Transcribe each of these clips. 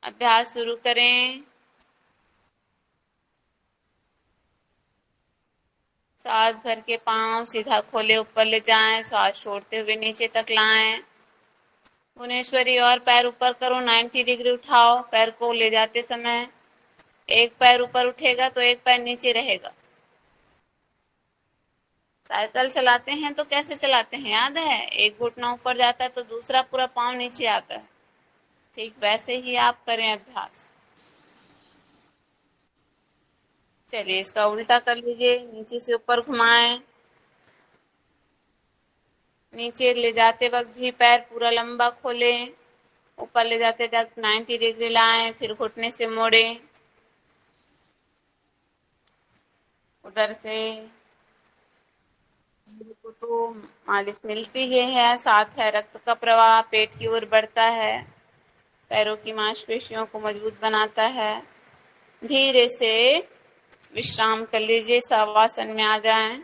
अभ्यास शुरू करें। सांस भर के पांव सीधा खोले ऊपर ले जाएं, श्वास छोड़ते हुए नीचे तक लाएं। भुवनेश्वरी और पैर ऊपर करो, 90 डिग्री उठाओ। पैर को ले जाते समय एक पैर ऊपर उठेगा तो एक पैर नीचे रहेगा। साइकिल चलाते हैं तो कैसे चलाते हैं याद है? एक घुटना ऊपर जाता है तो दूसरा पूरा पांव नीचे आता है। ठीक वैसे ही आप करें अभ्यास। चलिए इसका उल्टा कर लीजिए, नीचे से ऊपर घुमाएं। नीचे ले जाते वक्त भी पैर पूरा लंबा खोलें। ऊपर ले जाते जाते 90 डिग्री लाएं, फिर घुटने से मोड़ें। उधर से को तो मालिश मिलती ही है, साथ है रक्त का प्रवाह पेट की ओर बढ़ता है, पैरों की मांसपेशियों को मजबूत बनाता है। धीरे से विश्राम कर लीजिए, शवासन में आ जाएं।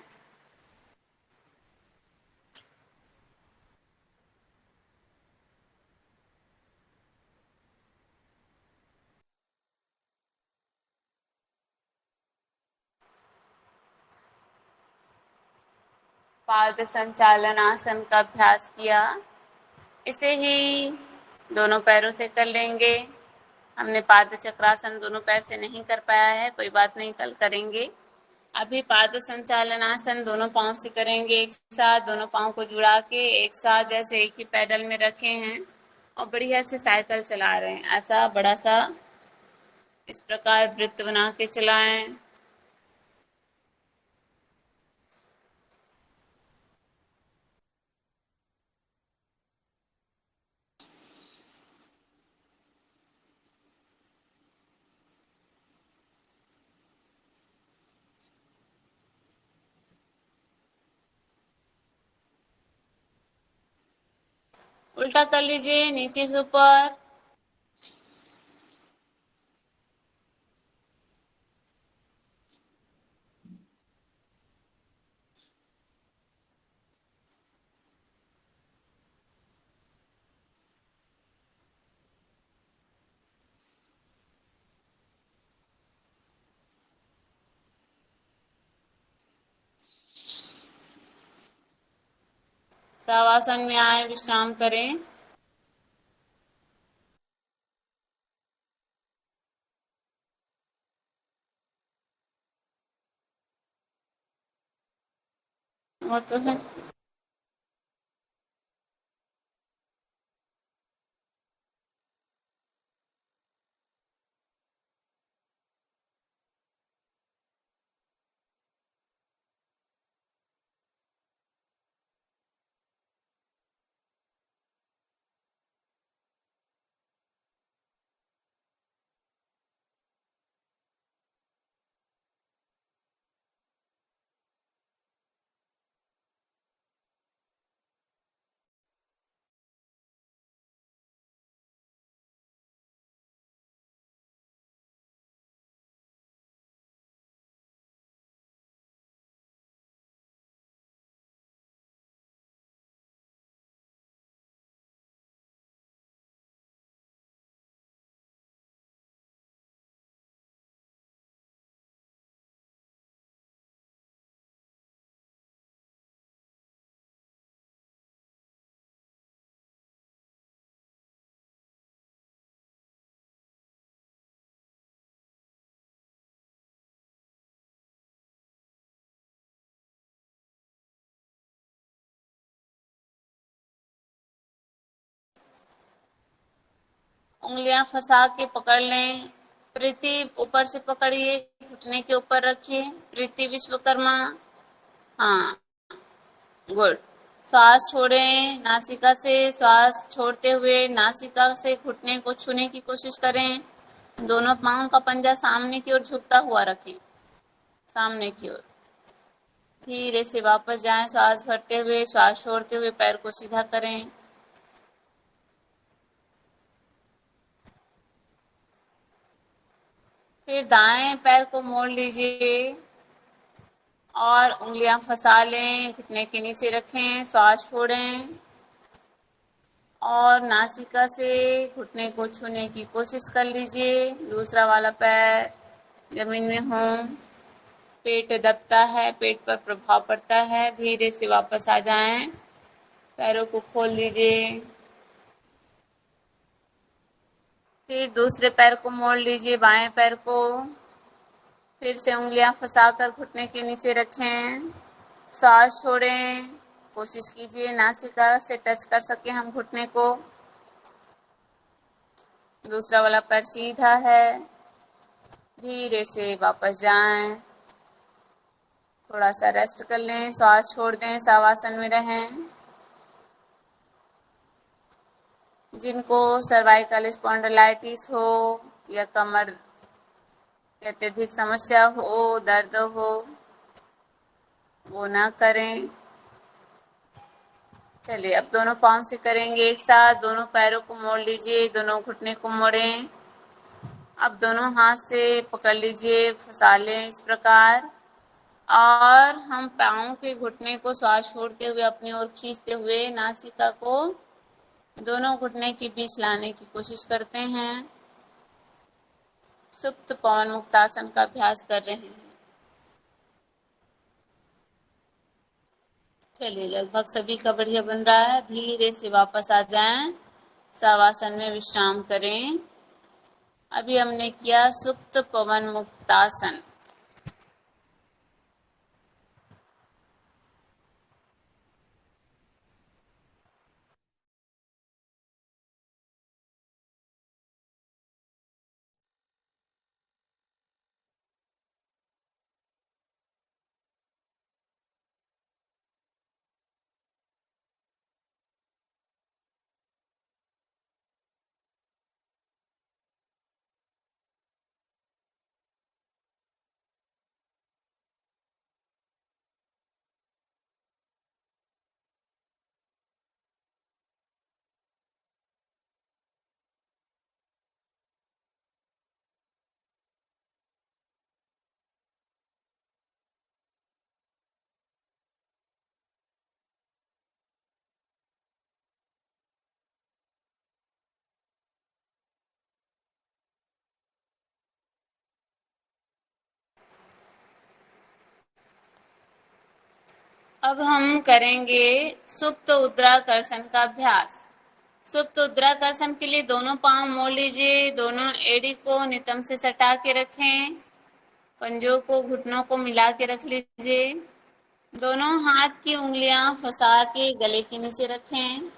पाद संचालन आसन का अभ्यास किया, इसे ही दोनों पैरों से कर लेंगे। हमने पाद चक्रासन दोनों पैर से नहीं कर पाया है, कोई बात नहीं, कल करेंगे। अभी पाद संचालन आसन दोनों पांव से करेंगे एक साथ। दोनों पांव को जुड़ा के एक साथ जैसे एक ही पैडल में रखे हैं और बढ़िया से साइकिल चला रहे हैं। ऐसा बड़ा सा इस प्रकार वृत्त बना के चलाएं। उल्टा कर लीजिए, नीचे से ऊपर। शवासन में आए, विश्राम करें। वो तो है। उंगलियां फंसा के पकड़ लें। प्रीति ऊपर से पकड़िए, घुटने के ऊपर रखिए। प्रीति विश्वकर्मा। हाँ, गुड। श्वास छोड़ें नासिका से। श्वास छोड़ते हुए नासिका से घुटने को छूने की कोशिश करें। दोनों पांव का पंजा सामने की ओर झुकता हुआ रखें, सामने की ओर। धीरे से वापस जाएं, श्वास भरते हुए। श्वास छोड़ते हुए पैर को सीधा करें। फिर दाएं पैर को मोड़ लीजिए और उंगलियां फंसा लें, घुटने के नीचे रखें। श्वास छोड़ें और नासिका से घुटने को छूने की कोशिश कर लीजिए। दूसरा वाला पैर जमीन में हो, पेट दबता है, पेट पर प्रभाव पड़ता है, धीरे से वापस आ जाएं। पैरों को खोल लीजिए। फिर दूसरे पैर को मोड़ लीजिए, बाएं पैर को। फिर से उंगलियां फंसाकर घुटने के नीचे रखें। सांस छोड़ें। कोशिश कीजिए नासिका से टच कर सके हम घुटने को। दूसरा वाला पैर सीधा है। धीरे से वापस जाएं। थोड़ा सा रेस्ट कर लें, सांस छोड़ दें, शवासन में रहें। जिनको सर्वाइकल स्पॉन्डिलाइटिस हो या कमर की अत्यधिक समस्या हो, दर्द हो, वो ना करें। चलिए अब दोनों पाँव से करेंगे एक साथ। दोनों पैरों को मोड़ लीजिए, दोनों घुटने को मोड़ें। अब दोनों हाथ से पकड़ लीजिए, फंसा लें इस प्रकार। और हम पाँव के घुटने को श्वास छोड़ते हुए अपनी ओर खींचते हुए नासिका को दोनों घुटने के बीच लाने की कोशिश करते हैं। सुप्त पवन मुक्तासन का अभ्यास कर रहे हैं। चलिए लगभग सभी का बढ़िया बन रहा है। धीरे से वापस आ जाएं, शवासन में विश्राम करें। अभी हमने किया सुप्त पवन मुक्तासन। अब हम करेंगे सुप्त उद्राकर्षण का अभ्यास। सुप्त उद्राकर्षण के लिए दोनों पांव मोड़ लीजिए, दोनों एड़ी को नितंब से सटा के रखें, पंजों को घुटनों को मिला के रख लीजिए। दोनों हाथ की उंगलियां फंसा के गले के नीचे रखें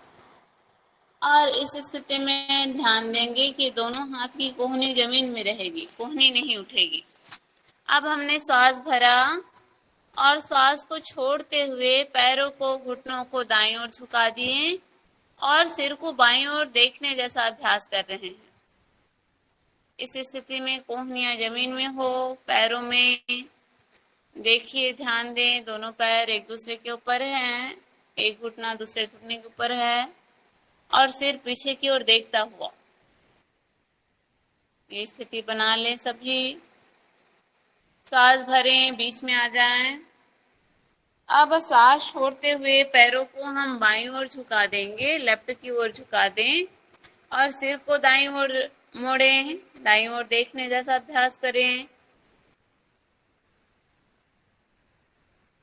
और इस स्थिति में ध्यान देंगे कि दोनों हाथ की कोहनी जमीन में रहेगी, कोहनी नहीं उठेगी। अब हमने श्वास भरा और श्वास को छोड़ते हुए पैरों को, घुटनों को दाईं ओर झुका दिए और सिर को बाईं ओर देखने जैसा अभ्यास कर रहे हैं। इस स्थिति में कोहनियां जमीन में हो, पैरों में देखिए, ध्यान दें, दोनों पैर एक दूसरे के ऊपर हैं, एक घुटना दूसरे घुटने के ऊपर है और सिर पीछे की ओर देखता हुआ। ये स्थिति बना लें सभी। सांस भरें, बीच में आ जाएं। अब सांस छोड़ते हुए पैरों को हम बाईं ओर झुका देंगे, लेफ्ट की ओर झुका दें और सिर को दाईं ओर मोड़ें, दाईं ओर देखने जैसा अभ्यास करें।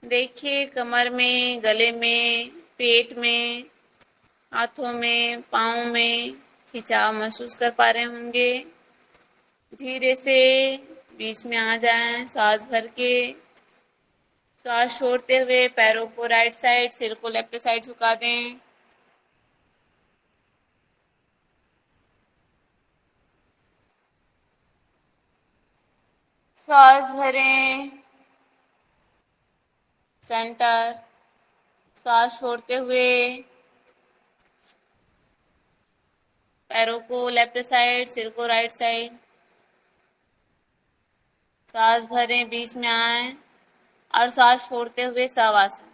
देखिए कमर में, गले में, पेट में, हाथों में, पाँव में खिंचाव महसूस कर पा रहे होंगे। धीरे से बीच में आ जाएं, सांस भर के। सांस छोड़ते हुए पैरों को राइट साइड, सिर को लेफ्ट साइड झुका दें। सांस भरें, सेंटर। सांस छोड़ते हुए पैरों को लेफ्ट साइड, सिर को राइट साइड। सांस भरें, बीच में आए और सांस छोड़ते हुए शवासन।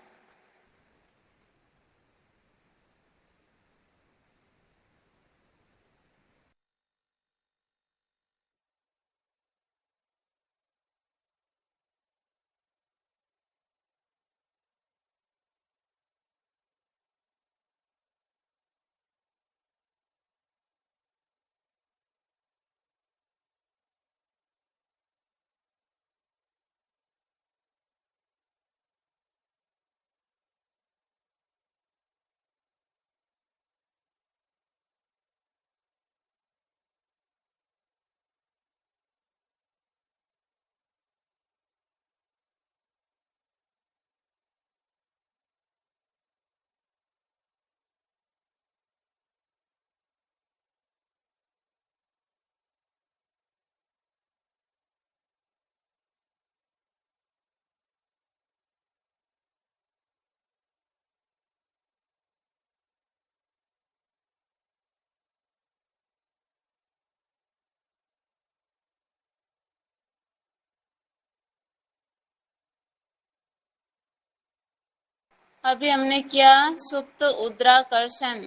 अभी हमने किया सुप्त उद्राकर्षण।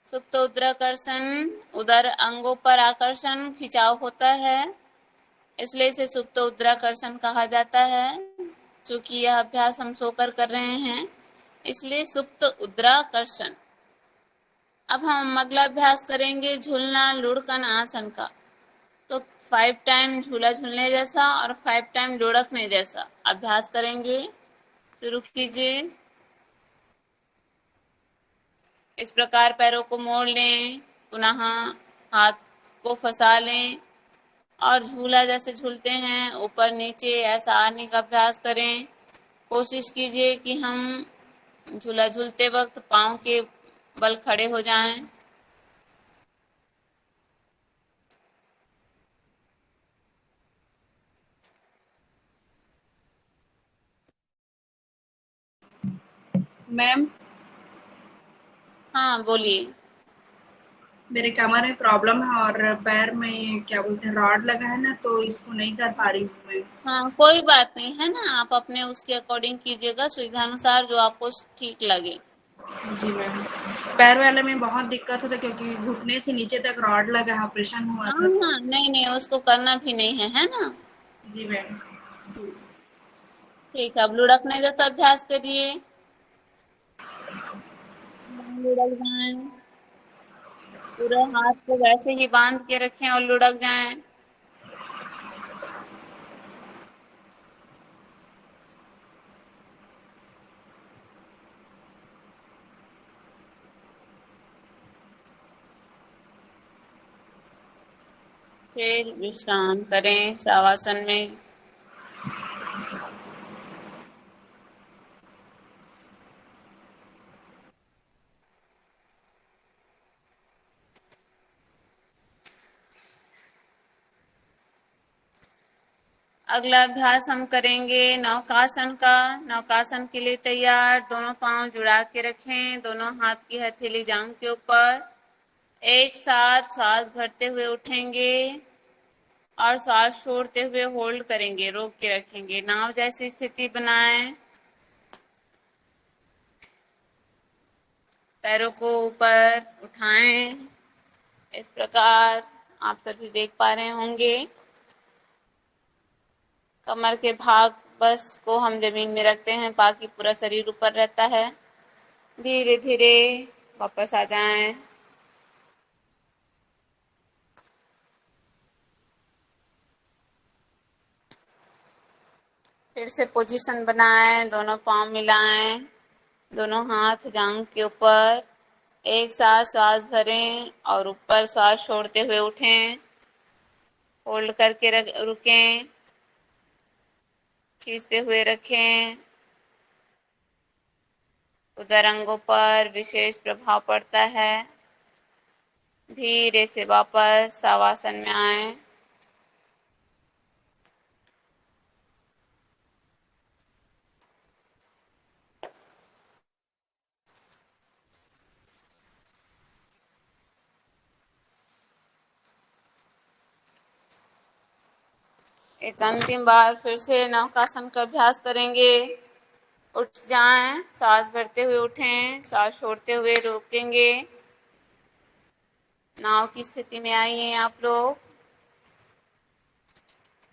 सुप्त उद्राकर्षण, उदर अंगों पर आकर्षण खिंचाव होता है, इसलिए इसे सुप्त उद्राकर्षण कहा जाता है। चूंकि यह अभ्यास हम सोकर कर रहे हैं, इसलिए सुप्त उद्राकर्षण। अब हम अगला अभ्यास करेंगे झूलना लुढ़कन आसन का। तो 5 टाइम झूला झूलने जैसा और 5 टाइम लुढ़कने जैसा अभ्यास करेंगे। शुरू कीजिए। इस प्रकार पैरों को मोड़ लें, पुनः हाथ को फंसा लें और झूला जैसे झूलते हैं ऊपर नीचे ऐसा आने का अभ्यास करें। कोशिश कीजिए कि हम झूला झूलते वक्त पाँव के बल खड़े हो जाएं। मैम, हाँ बोलिए। मेरे कमर में प्रॉब्लम है और पैर में क्या बोलते हैं रॉड लगा है ना, तो इसको नहीं कर पा रही हूँ मैं। हाँ कोई बात नहीं है ना, आप अपने उसके अकॉर्डिंग कीजिएगा, सुविधानुसार जो आपको ठीक लगे। जी मैम। पैर वाले में बहुत दिक्कत होता है क्योंकि घुटने से नीचे तक रॉड लगा है, ऑपरेशन हुआ हाँ था तो। हाँ, नहीं नहीं, उसको करना भी नहीं है ना। जी मैम। ठीक है, अब लुढ़कने जैसा अभ्यास करिए। लुढ़क जाएं, पूरे हाथ को वैसे ही बांध के रखें और लुढ़क जाएं। फिर विश्राम करें शवासन में। अगला अभ्यास हम करेंगे नौकासन का। नौकासन के लिए तैयार, दोनों पांव जुड़ा के रखें, दोनों हाथ की हथेली जांघ के ऊपर। एक साथ सांस भरते हुए उठेंगे और सांस छोड़ते हुए होल्ड करेंगे, रोक के रखेंगे। नाव जैसी स्थिति बनाएं, पैरों को ऊपर उठाएं। इस प्रकार आप सभी देख पा रहे होंगे। कमर के भाग बस को हम जमीन में रखते हैं, बाकी पूरा शरीर ऊपर रहता है। धीरे धीरे वापस आ जाएं। फिर से पोजीशन बनाएं, दोनों पांव मिलाएं, दोनों हाथ जांघ के ऊपर। एक साथ श्वास भरें और ऊपर श्वास छोड़ते हुए उठें, होल्ड करके रुकें, खींचते हुए रखें। उदर अंगों पर विशेष प्रभाव पड़ता है। धीरे से वापस शवासन में आए। एक अंतिम बार फिर से नौकासन का अभ्यास करेंगे। उठ जाएं, सांस भरते हुए उठें, सांस छोड़ते हुए रोकेंगे। नाव की स्थिति में आइए आप लोग।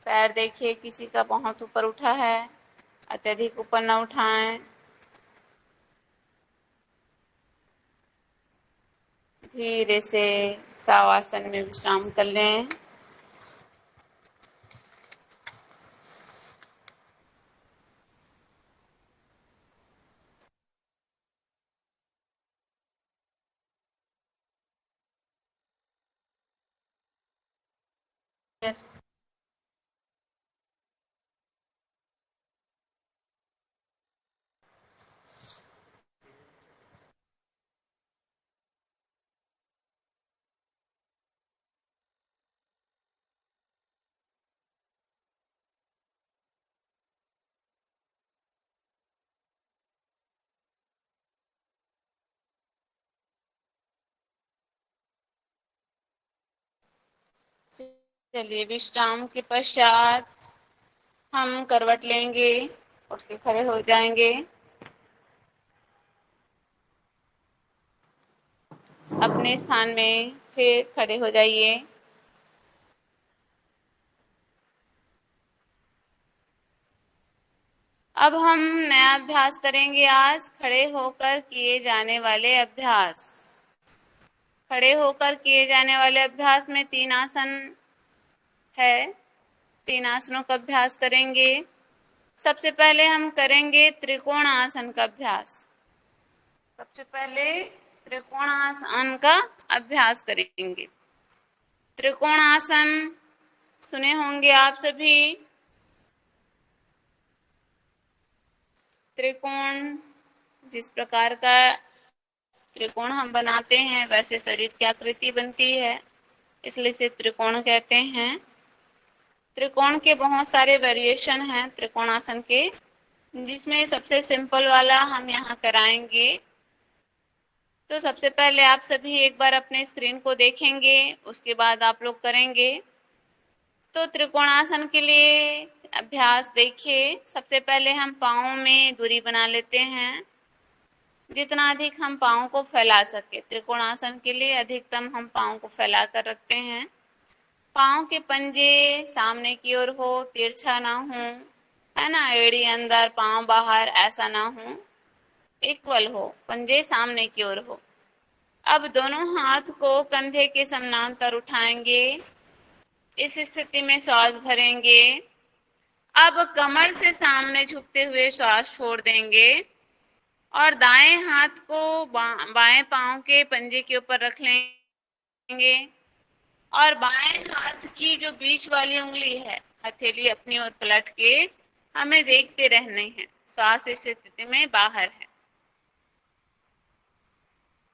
पैर देखिए, किसी का बहुत ऊपर उठा है, अत्यधिक ऊपर न उठाएं। धीरे से शवासन में विश्राम कर लें। चलिए, विश्राम के पश्चात हम करवट लेंगे, उठ के खड़े हो जाएंगे। अपने स्थान में फिर खड़े हो जाइए। अब हम नया अभ्यास करेंगे आज, खड़े होकर किए जाने वाले अभ्यास। खड़े होकर किए जाने वाले अभ्यास में 3 आसन है, 3 आसनों का अभ्यास करेंगे। सबसे पहले हम करेंगे त्रिकोण आसन का अभ्यास। सबसे पहले त्रिकोण आसन का अभ्यास करेंगे। त्रिकोण आसन सुने होंगे आप सभी। त्रिकोण, जिस प्रकार का त्रिकोण हम बनाते हैं वैसे शरीर की आकृति बनती है, इसलिए इसे त्रिकोण कहते हैं। त्रिकोण के बहुत सारे वेरिएशन हैं त्रिकोणासन के, जिसमें सबसे सिंपल वाला हम यहाँ कराएंगे। तो सबसे पहले आप सभी एक बार अपने स्क्रीन को देखेंगे, उसके बाद आप लोग करेंगे। तो त्रिकोणासन के लिए अभ्यास देखिए। सबसे पहले हम पाँव में दूरी बना लेते हैं, जितना अधिक हम पाँव को फैला सके। त्रिकोणासन के लिए अधिकतम हम पाँव को फैला कर रखते हैं। पाँव के पंजे सामने की ओर हो, तिरछा ना हो, है ना, एड़ी अंदर पाँव बाहर ऐसा ना हो, इक्वल हो, पंजे सामने की ओर हो। अब दोनों हाथ को कंधे के समानांतर उठाएंगे। इस स्थिति में श्वास भरेंगे। अब कमर से सामने झुकते हुए श्वास छोड़ देंगे और दाएं हाथ को बाएं पांव के पंजे के ऊपर रख लेंगे और बाएं हाथ की जो बीच वाली उंगली है, हथेली अपनी ओर पलट के हमें देखते रहने हैं। श्वास इस स्थिति में बाहर है।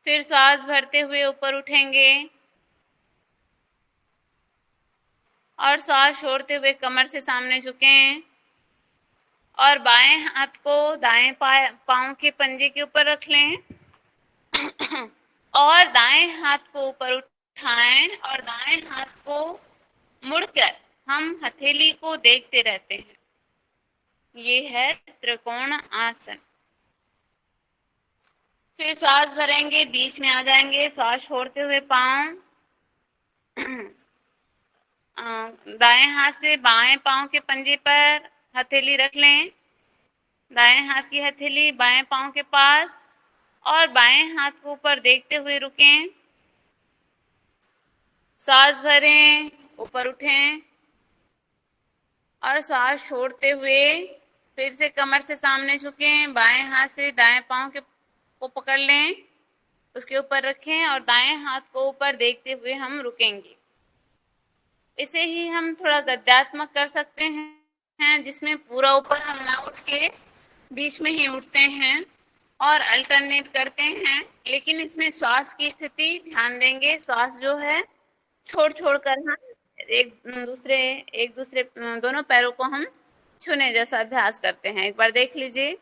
फिर श्वास भरते हुए ऊपर उठेंगे और श्वास छोड़ते हुए कमर से सामने झुकें और बाएं हाथ को दाएं पांव के पंजे के ऊपर रख लें और दाएं हाथ को ऊपर उठाएं और दाएं हाथ को मुड़कर हम हथेली को देखते रहते हैं। ये है त्रिकोण आसन। फिर श्वास भरेंगे, बीच में आ जाएंगे। श्वास छोड़ते हुए पांव दाएं हाथ से बाएं पांव के पंजे पर हथेली रख लें, दाएं हाथ की हथेली बाएं पांव के पास और बाएं हाथ को ऊपर देखते हुए रुकें। सांस भरें, ऊपर उठें और सांस छोड़ते हुए फिर से कमर से सामने झुकें, बाएं हाथ से दाएं पांव को पकड़ लें, उसके ऊपर रखें और दाएं हाथ को ऊपर देखते हुए हम रुकेंगे। इसे ही हम थोड़ा गद्यात्मक कर सकते हैं, जिसमें पूरा ऊपर हम ना उठ के बीच में ही उठते हैं और अल्टरनेट करते हैं, लेकिन इसमें श्वास की स्थिति ध्यान देंगे। श्वास जो है छोड़ छोड़ कर हम एक दूसरे दोनों पैरों को हम छूने जैसा अभ्यास करते हैं। एक बार देख लीजिए।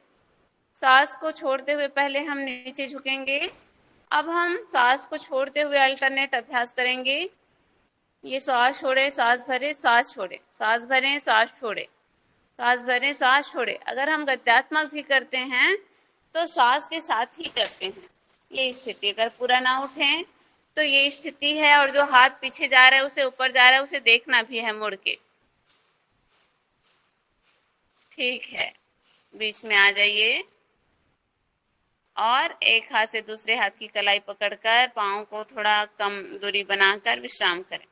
सांस को छोड़ते हुए पहले हम नीचे झुकेंगे। अब हम सांस को छोड़ते हुए अल्टरनेट अभ्यास करेंगे। ये श्वास छोड़े, श्वास भरे, श्वास छोड़े, श्वास भरें, श्वास छोड़े, श्वास भरें, श्वास छोड़े। अगर हम गद्यात्मक भी करते हैं तो श्वास के साथ ही करते हैं। ये स्थिति अगर पूरा ना उठें तो ये स्थिति है। और जो हाथ पीछे जा रहा है उसे ऊपर जा रहा है, उसे देखना भी है मुड़ के। ठीक है, बीच में आ जाइए और एक हाथ से दूसरे हाथ की कलाई पकड़कर पाँव को थोड़ा कम दूरी बनाकर विश्राम करें।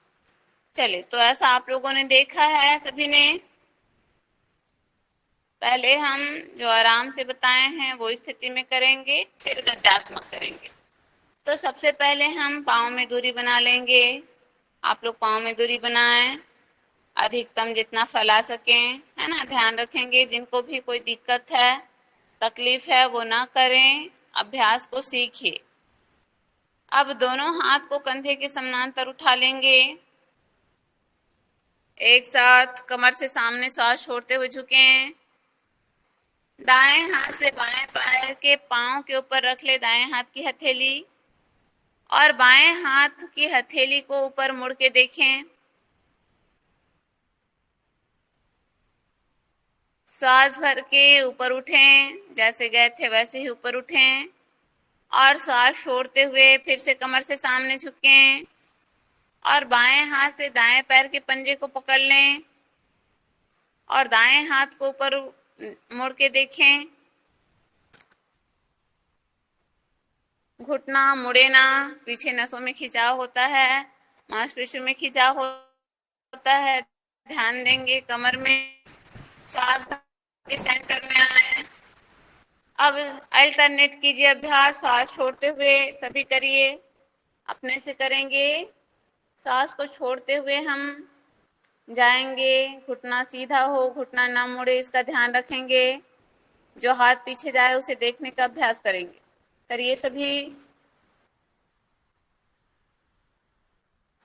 चलिए, तो ऐसा आप लोगों ने देखा है सभी ने। पहले हम जो आराम से बताए हैं वो स्थिति में करेंगे, फिर गद्यात्मक करेंगे। तो सबसे पहले हम पाँव में दूरी बना लेंगे। आप लोग पाँव में दूरी बनाएं, अधिकतम जितना फैला सकें, है ना। ध्यान रखेंगे जिनको भी कोई दिक्कत है, तकलीफ है, वो ना करें, अभ्यास को सीखिए। अब दोनों हाथ को कंधे के समानांतर उठा लेंगे। एक साथ कमर से सामने श्वास छोड़ते हुए झुकें। दाएं हाथ से बाएं पैर के पांव के ऊपर रख ले दाएं हाथ की हथेली और बाएं हाथ की हथेली को ऊपर मुड़ के देखें। श्वास भर के ऊपर उठें, जैसे गए थे वैसे ही ऊपर उठें और श्वास छोड़ते हुए फिर से कमर से सामने झुकें और बाएं हाथ से दाएं पैर के पंजे को पकड़ लें और दाएं हाथ को ऊपर मुड़ के देखें। घुटना मुड़े ना, पीछे नसों में खिंचाव होता है, मांसपेशियों में खिंचाव होता है। ध्यान देंगे कमर में, श्वास के सेंटर में आए। अब अल्टरनेट कीजिए अभ्यास, श्वास छोड़ते हुए सभी करिए, अपने से करेंगे। श्वास को छोड़ते हुए हम जाएंगे, घुटना सीधा हो, घुटना ना मुड़े, इसका ध्यान रखेंगे। जो हाथ पीछे जाए उसे देखने का अभ्यास करेंगे। करिए सभी।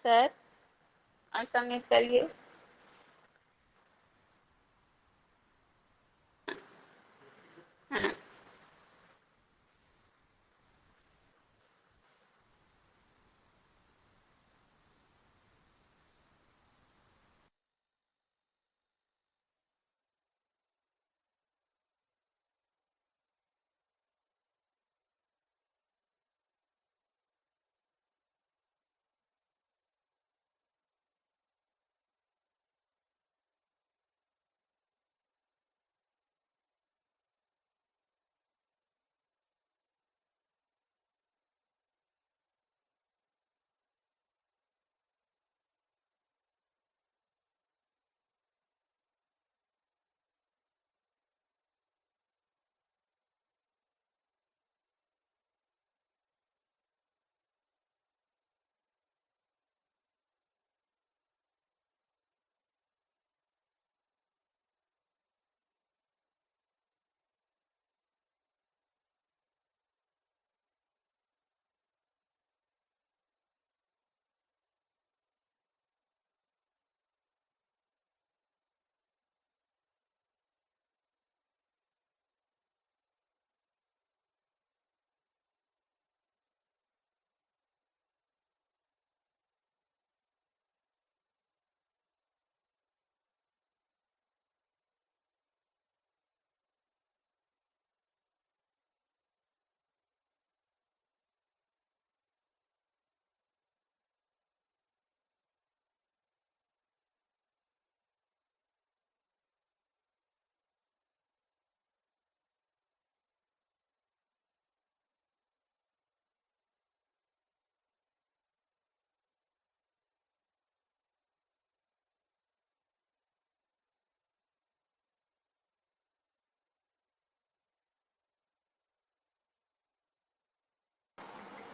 सर अल्टरनेट करिए। हाँ।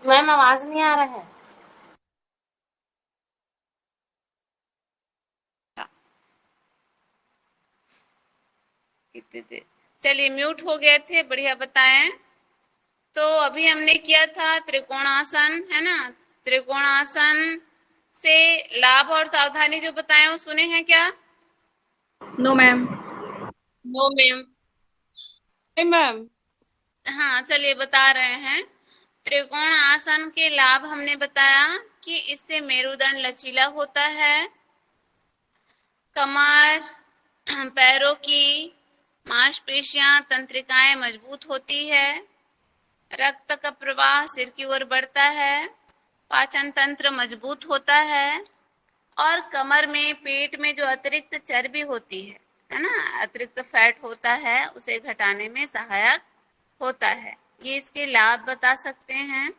मैम आवाज नहीं आ रहा है। कितने देर? चलिए, म्यूट हो गए थे, बढ़िया बताएं। तो अभी हमने किया था त्रिकोणासन, है ना। त्रिकोणासन से लाभ और सावधानी जो बताए वो सुने हैं क्या? No ma'am. No ma'am. Ma'am हाँ, चलिए बता रहे हैं। त्रिकोण आसन के लाभ हमने बताया कि इससे मेरुदंड लचीला होता है, कमर पैरों की मांसपेशियां तंत्रिकाएं मजबूत होती है, रक्त का प्रवाह सिर की ओर बढ़ता है, पाचन तंत्र मजबूत होता है और कमर में पेट में जो अतिरिक्त चर्बी होती है ना, अतिरिक्त फैट होता है, उसे घटाने में सहायक होता है। ये इसके लाभ बता सकते हैं।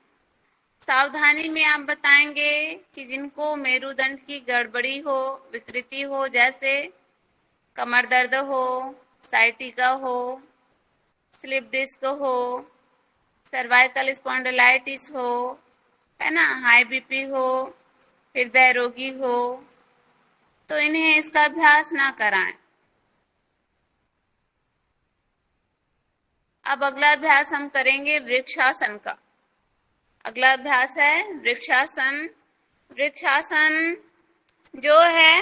सावधानी में आप बताएंगे कि जिनको मेरुदंड की गड़बड़ी हो, विकृति हो, जैसे कमर दर्द हो, साइटिका हो, स्लिप डिस्क हो, सर्वाइकल स्पॉन्डिलाइटिस हो, है ना, हाई बीपी हो, हृदय रोगी हो, तो इन्हें इसका अभ्यास ना कराएं। अब अगला अभ्यास हम करेंगे वृक्षासन का। अगला अभ्यास है वृक्षासन। वृक्षासन जो है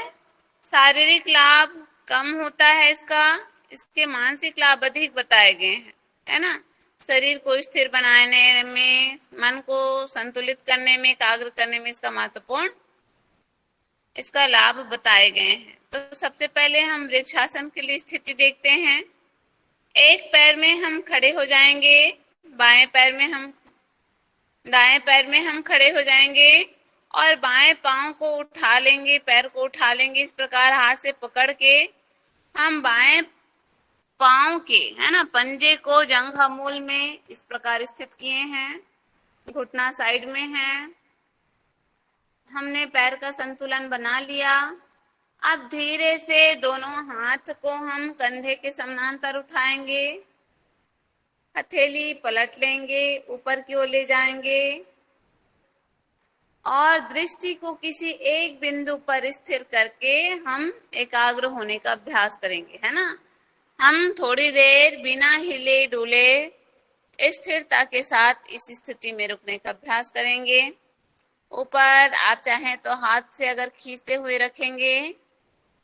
शारीरिक लाभ कम होता है इसका, इसके मानसिक लाभ अधिक बताए गए हैं, है ना। शरीर को स्थिर बनाने में, मन को संतुलित करने में, एकाग्र करने में इसका महत्वपूर्ण, इसका लाभ बताए गए हैं। तो सबसे पहले हम वृक्षासन के लिए स्थिति देखते हैं। एक पैर में हम खड़े हो जाएंगे, बाएं पैर में हम दाएं पैर में हम खड़े हो जाएंगे और बाएं पांव को उठा लेंगे, पैर को उठा लेंगे। इस प्रकार हाथ से पकड़ के हम बाएं पांव के, है ना, पंजे को जंघा मूल में इस प्रकार स्थित किए हैं। घुटना साइड में है। हमने पैर का संतुलन बना लिया। अब धीरे से दोनों हाथ को हम कंधे के समानांतर उठाएंगे, हथेली पलट लेंगे, ऊपर की ओर ले जाएंगे और दृष्टि को किसी एक बिंदु पर स्थिर करके हम एकाग्र होने का अभ्यास करेंगे, है ना। हम थोड़ी देर बिना हिले डुले स्थिरता के साथ इस स्थिति में रुकने का अभ्यास करेंगे। ऊपर आप चाहें तो हाथ से अगर खींचते हुए रखेंगे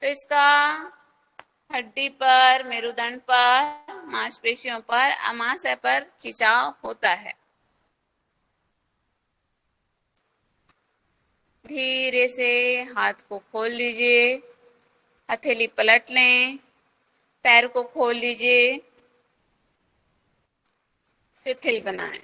तो इसका हड्डी पर, मेरुदंड पर, मांसपेशियों पर, अमाशय पर खिंचाव होता है। धीरे से हाथ को खोल लीजिए, हथेली पलट लें, पैर को खोल लीजिए, शिथिल बनाएं।